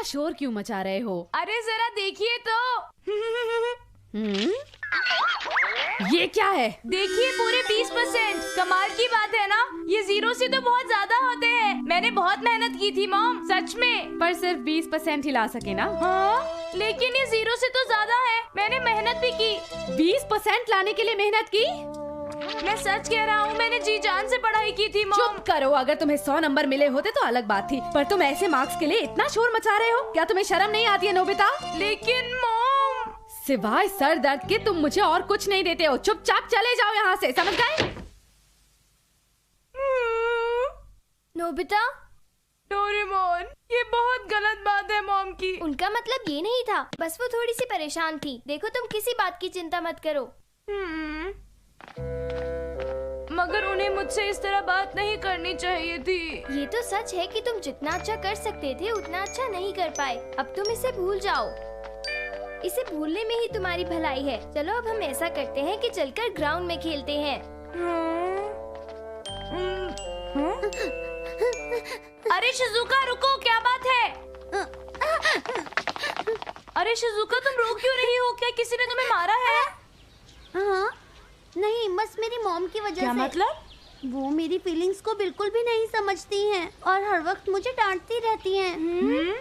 शोर क्यों मचा रहे हो? अरे जरा देखिए तो। ये क्या है? देखिए पूरे 20%। कमाल की बात है ना, ये 0 से तो बहुत ज्यादा होते हैं। मैंने बहुत मेहनत की थी मॉम, सच में। पर सिर्फ 20% ही ला सके ना? हाँ, लेकिन ये 0 से तो ज्यादा है। मैंने मेहनत भी की। 20% लाने के लिए मेहनत की? मैं सच कह रहा हूँ, मैंने जी जान से पढ़ाई की थी मॉम। चुप करो, अगर तुम्हें 100 नंबर मिले होते तो अलग बात थी, पर तुम ऐसे मार्क्स के लिए इतना शोर मचा रहे हो। क्या तुम्हें शर्म नहीं आती है नोबिता? लेकिन मॉम, सिवाय सर दर्द के तुम मुझे और कुछ नहीं देते हो। चुपचाप चले जाओ यहाँ से, समझ गए? नोबिता, डोरेमोन, ये बहुत गलत बात है मॉम की। उनका मतलब ये नहीं था, बस वो थोड़ी सी परेशान थी। देखो तुम किसी बात की चिंता मत करो। मगर उन्हें मुझसे इस तरह बात नहीं करनी चाहिए थी। ये तो सच है कि तुम जितना अच्छा कर सकते थे उतना अच्छा नहीं कर पाए। अब तुम इसे भूल जाओ, इसे भूलने में ही तुम्हारी भलाई है। चलो अब हम ऐसा करते हैं कि चलकर ग्राउंड में खेलते हैं। अरे शिजुका रुको, क्या बात है? अरे शिजुका तुम रो क्यों रही हो? क्या किसी ने तुम्हें मारा है? हाँ, नहीं, बस मेरी मॉम की वजह क्या से। मतलब? वो मेरी फीलिंग्स को बिल्कुल भी नहीं समझती हैं और हर वक्त मुझे डांटती रहती हैं।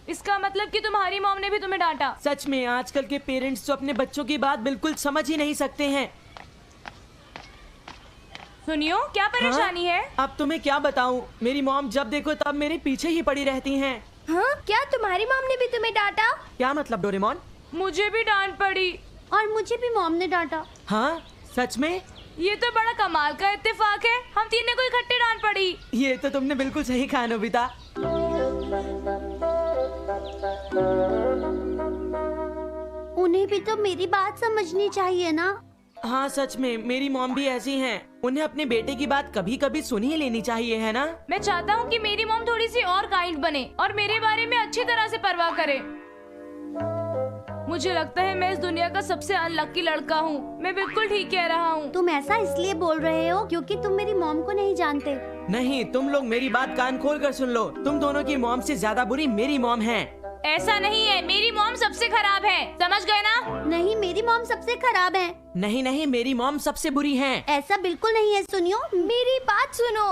इसका मतलब कि तुम्हारी मॉम ने भी तुम्हें डांटा? सच में आजकल के पेरेंट्स तो अपने बच्चों की बात बिल्कुल समझ ही नहीं सकते हैं। सुनियो, क्या परेशानी है? अब तुम्हें क्या बताऊं, मेरी मॉम जब देखो तब मेरे पीछे ही पड़ी रहती हैं। हाँ, क्या तुम्हारी मॉम ने भी तुम्हें डांटा? क्या मतलब डोरेमोन? मुझे भी डांट पड़ी। और मुझे भी मॉम ने डांटा। हाँ सच में? ये तो बड़ा कमाल का इत्तेफाक है, हम तीनों को इकट्ठे डांट पड़ी। ये तो तुमने बिल्कुल सही कहा नोबिता। उन्हें भी तो मेरी बात समझनी चाहिए ना। हाँ सच में, मेरी मॉम भी ऐसी हैं। उन्हें अपने बेटे की बात कभी कभी सुन ही लेनी चाहिए, है ना? मैं चाहता हूँ कि मेरी मॉम थोड़ी सी और काइंड बने और मेरे बारे में अच्छी तरह से परवाह करे। मुझे लगता है मैं इस दुनिया का सबसे अनलकी लड़का हूँ। मैं बिल्कुल ठीक कह रहा हूँ। तुम ऐसा इसलिए बोल रहे हो क्योंकि तुम मेरी मॉम को नहीं जानते। नहीं, तुम लोग मेरी बात कान खोल कर सुन लो। तुम दोनों की मॉम से ज्यादा बुरी मेरी मॉम है। ऐसा नहीं है, मेरी मॉम सबसे खराब है, समझ गए ना? नहीं, मेरी मॉम सबसे खराब है। नहीं नहीं, मेरी मॉम सबसे बुरी है। ऐसा बिल्कुल नहीं है। सुनियो, मेरी बात सुनो।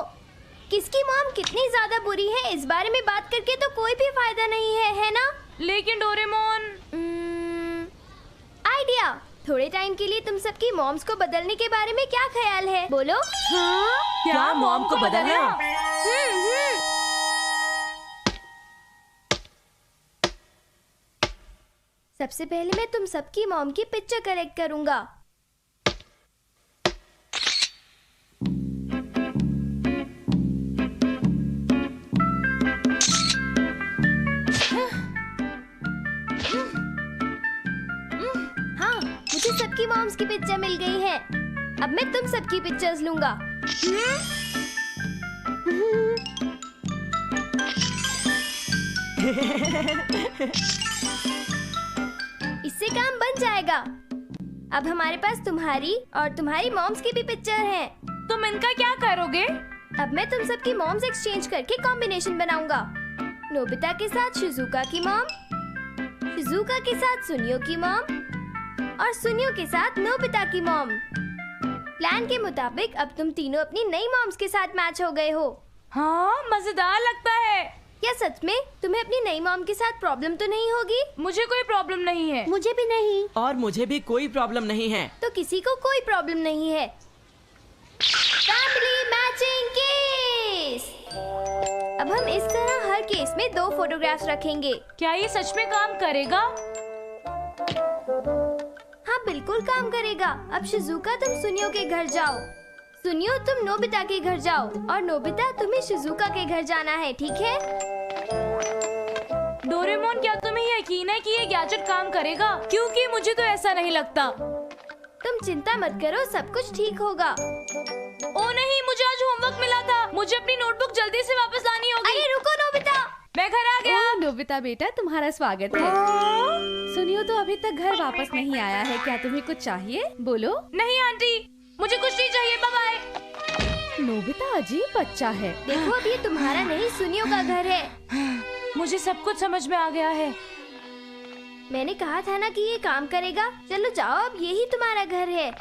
किसकी मॉम कितनी ज्यादा बुरी है इस बारे में बात करके तो कोई भी फायदा नहीं है ना? लेकिन डोरेमोन, आइडिया। थोड़े टाइम के लिए तुम सबकी मॉम्स को बदलने के बारे में क्या ख्याल है? बोलो। हाँ? क्या मॉम को बदलना? सबसे पहले मैं तुम सबकी मॉम की पिक्चर कलेक्ट करूंगा। हाँ, मुझे सबकी मॉम्स की पिक्चर मिल गई है। अब मैं तुम सबकी पिक्चर्स लूंगा। इससे काम बन जाएगा। अब हमारे पास तुम्हारी और तुम्हारी मॉम्स की भी पिक्चर है। तुम इनका क्या करोगे? अब मैं तुम सबकी मॉम्स एक्सचेंज करके कॉम्बिनेशन बनाऊंगा। नोबिता के साथ शिजुका की मॉम, शिजुका के साथ सुनियो की मॉम और सुनियो के साथ नोबिता की मॉम। प्लान के मुताबिक अब तुम तीनों अपनी नई मॉम्स के साथ मैच हो गए हो। हाँ, मजेदार लगता है। क्या सच में तुम्हें अपनी नई मॉम के साथ प्रॉब्लम तो नहीं होगी? मुझे कोई प्रॉब्लम नहीं है। मुझे भी नहीं। और मुझे भी कोई प्रॉब्लम नहीं है। तो किसी को कोई प्रॉब्लम नहीं है। Family matching case. अब हम इस तरह हर केस में 2 फोटोग्राफ्स रखेंगे। क्या ये सच में काम करेगा? हाँ, बिल्कुल काम करेगा। अब शिजुका तुम सुनियो के घर जाओ, सुनियो तुम नोबिता के घर जाओ और नोबिता तुम्हें शिजुका के घर जाना है, ठीक है? डोरेमोन, क्या तुम्हें यकीन है कि ये गैजेट काम करेगा? क्योंकि मुझे तो ऐसा नहीं लगता। तुम चिंता मत करो, सब कुछ ठीक होगा। ओ नहीं, मुझे आज होमवर्क मिला था। मुझे अपनी नोटबुक जल्दी से वापस लानी होगी। अरे रुको नोबिता, मैं घर आ गया। नोबिता बेटा, तुम्हारा स्वागत है। सुनियो तो अभी तक घर वापस नहीं आया है। क्या तुम्हें कुछ चाहिए? बोलो। नहीं आंटी, मुझे कुछ नहीं चाहिए, बाय बाय। नोबिता अजीब बच्चा है। देखो अब ये तुम्हारा नहीं सुनियो का घर है। मुझे सब कुछ समझ में आ गया है। मैंने कहा था ना कि ये काम करेगा। चलो जाओ, अब यही तुम्हारा घर है।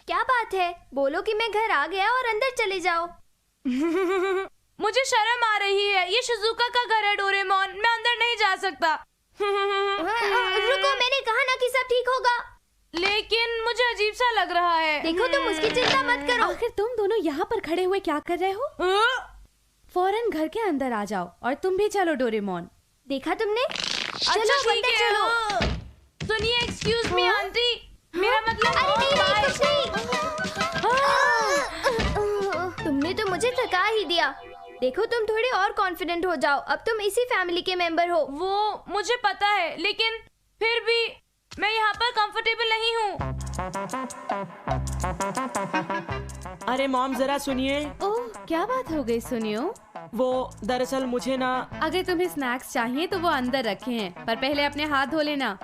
क्या बात है? बोलो कि मैं घर आ गया और अंदर चले जाओ। मुझे शर्म आ रही है। ये शिजुका का घर है डोरेमोन, मैं अंदर नहीं जा सकता। रुको, मैंने कहा ना कि सब ठीक होगा। लेकिन मुझे अजीब सा लग रहा है। देखो, तुम उसकी चिंता मत करो। आखिर तुम दोनों यहाँ पर खड़े हुए क्या कर रहे हो? फौरन घर के अंदर आ जाओ और तुम भी चलो डोरेमोन। देखा तुमने? अच्छा चलो ठीक अंदर है। चलो। सुनिए, एक्सक्यूज मी आंटी, मेरा मतलब अरे नहीं नहीं, बाय। कुछ नहीं। तुमने तो मुझे थका ही दिया। देखो, तुम थोड़े और कॉन्फिडेंट हो जाओ। अब तुम इसी फैमिली के मेंबर हो। वो मुझे पता है, लेकिन फिर भी मैं यहाँ पर कंफर्टेबल नहीं हूँ। अरे मॉम जरा सुनिए। ओह, क्या बात हो गई सुनियो? वो दरअसल मुझे ना। अगर तुम्हें स्नैक्स चाहिए तो वो अंदर रखे हैं, पर पहले अपने हाथ धो लेना।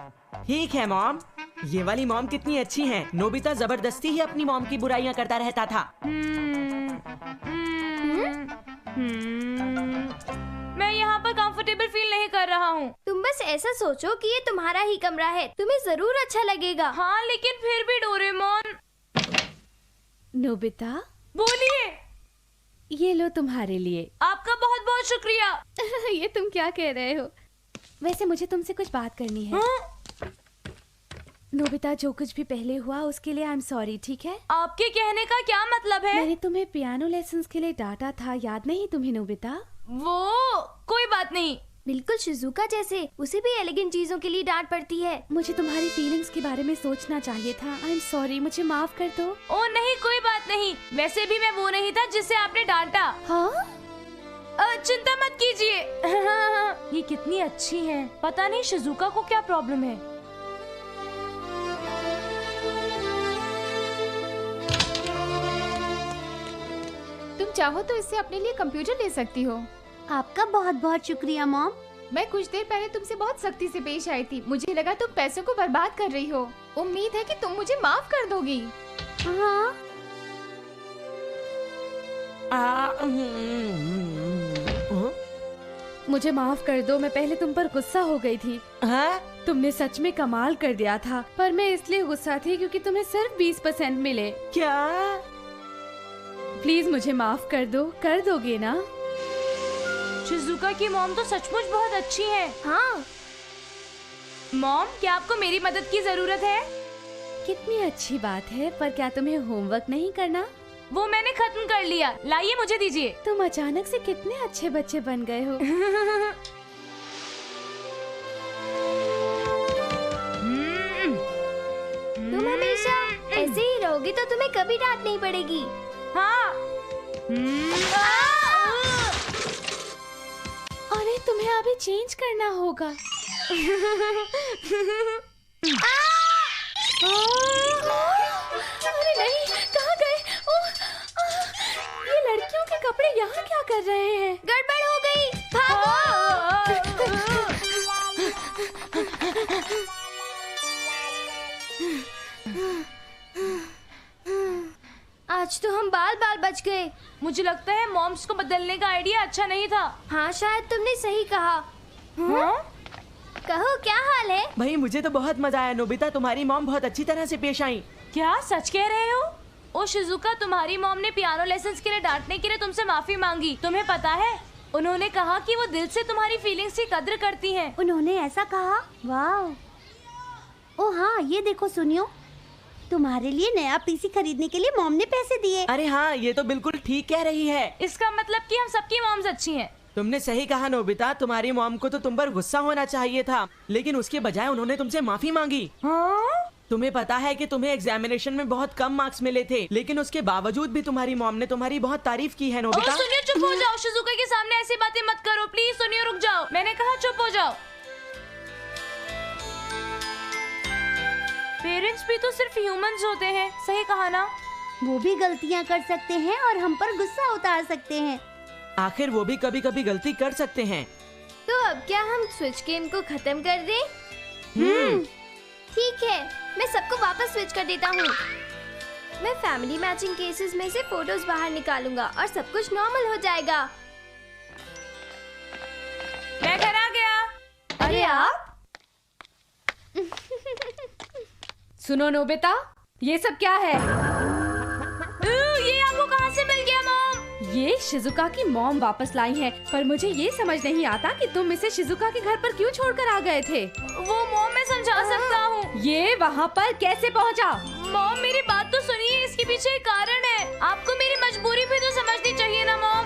ठीक है मॉम। ये वाली मॉम कितनी अच्छी है। नोबिता जबरदस्ती ही अपनी मॉम की बुराइयां करता रहता था। मैं यहाँ पर कंफर्टेबल फील नहीं कर रहा हूँ। तुम बस ऐसा सोचो कि ये तुम्हारा ही कमरा है, तुम्हें जरूर अच्छा लगेगा। हाँ, लेकिन फिर भी डोरेमोन। नोबिता, बोलिए। ये लो तुम्हारे लिए। आपका बहुत बहुत शुक्रिया। ये तुम क्या कह रहे हो? वैसे मुझे तुमसे कुछ बात करनी है। नोबिता, जो कुछ भी पहले हुआ उसके लिए आई एम सॉरी, ठीक है? आपके कहने का क्या मतलब है? मैंने तुम्हें पियानो लेसन्स के लिए डांटा था, याद नहीं तुम्हें नोबिता? वो कोई बात नहीं। बिल्कुल शिजुका जैसे, उसे भी एलिगेंट चीजों के लिए डांट पड़ती है। मुझे तुम्हारी फीलिंग्स के बारे में सोचना चाहिए था। आई एम सॉरी, मुझे माफ कर दो। ओ नहीं, कोई बात नहीं। वैसे भी मैं वो नहीं था जिसे आपने डांटा। हाँ? चिंता मत कीजिए। ये कितनी अच्छी है। पता नहीं शिजुका को क्या प्रॉब्लम है। तुम चाहो तो इससे अपने लिए कंप्यूटर ले सकती हो। आपका बहुत बहुत शुक्रिया मॉम। मैं कुछ देर पहले तुमसे बहुत सख्ती से पेश आई थी। मुझे लगा तुम पैसों को बर्बाद कर रही हो। उम्मीद है कि तुम मुझे माफ कर दोगी। हाँ, मुझे माफ कर दो, मैं पहले तुम पर गुस्सा हो गई थी। हाँ? तुमने सच में कमाल कर दिया था, पर मैं इसलिए गुस्सा थी क्योंकि तुम्हें सिर्फ 20% मिले। क्या? प्लीज मुझे माफ कर दो, कर दोगे ना? शिजुका की मॉम तो सचमुच बहुत अच्छी है। हाँ, मॉम, क्या आपको मेरी मदद की जरूरत है? कितनी अच्छी बात है, पर क्या तुम्हें होमवर्क नहीं करना? वो मैंने खत्म कर लिया। लाइए, मुझे दीजिए। तुम अचानक से कितने अच्छे बच्चे बन गए हो। तुम हमेशा ऐसे ही रहोगी तो तुम्हें कभी डांट नहीं पड़ेगी। हाँ। अरे तुम्हें अभी चेंज करना होगा। अरे नहीं, कहाँ गए? ओह, ये लड़कियों के कपड़े यहाँ क्या कर रहे हैं? गड़बड़ हो गई, भागो। आज तो हम बाल बाल बच गए। मुझे लगता है मॉम्स को बदलने का आइडिया अच्छा नहीं था। हाँ, शायद तुमने सही कहा। हाँ? कहो, क्या हाल है? भाई मुझे तो बहुत मजा आया। नोबिता, तुम्हारी मॉम बहुत अच्छी तरह से पेश आई। क्या सच कह रहे हो? ओ शिजुका, तुम्हारी मॉम ने पियानो लेसन्स के लिए डांटने के लिए तुमसे माफी मांगी। तुम्हें पता है, उन्होंने कहा कि वो दिल से तुम्हारी फीलिंग्स की कद्र करती हैं। उन्होंने ऐसा कहा? वाह। ओ हाँ, ये देखो सुनियो, तुम्हारे लिए नया पीसी खरीदने के लिए मॉम ने पैसे दिए। अरे हाँ, ये तो बिल्कुल ठीक कह रही है। इसका मतलब कि हम सबकी मॉम्स अच्छी हैं। तुमने सही कहा नोबिता। तुम्हारी मॉम को तो तुम पर गुस्सा होना चाहिए था, लेकिन उसके बजाय उन्होंने तुमसे माफी मांगी। हाँ? तुम्हें पता है कि तुम्हें एग्जामिनेशन में बहुत कम मार्क्स मिले थे, लेकिन उसके बावजूद भी तुम्हारी मॉम ने तुम्हारी बहुत तारीफ की है ओ नोबिता। सुनियो, चुप हो जाओ। शिजुका के सामने ऐसी बातें मत करो। प्लीज सुनियो, रुक जाओ। मैंने कहा चुप हो जाओ। पेरेंट्स भी तो सिर्फ ह्यूमंस होते हैं, सही कहा ना? वो भी गलतियाँ कर सकते हैं और हम पर गुस्सा उतार सकते हैं। आखिर वो भी कभी कभी गलती कर सकते हैं। तो अब क्या हम स्विच गेम को खत्म कर दें? ठीक है, मैं सबको वापस स्विच कर देता हूँ। मैं फैमिली मैचिंग केसेस में से फोटोज बाहर निकालूंगा और सब कुछ नॉर्मल हो जाएगा। सुनो नोबिता, ये सब क्या है? ये आपको कहाँ से मिल गया मॉम? ये शिजुका की मॉम वापस लाई है, पर मुझे ये समझ नहीं आता कि तुम इसे शिजुका के घर पर क्यों छोड़कर आ गए थे। वो मॉम मैं समझा सकता हूँ। ये वहाँ पर कैसे पहुँचा? मॉम मेरी बात तो सुनिए, इसके पीछे एक कारण है। आपको मेरी मजबूरी भी तो समझनी चाहिए ना मॉम।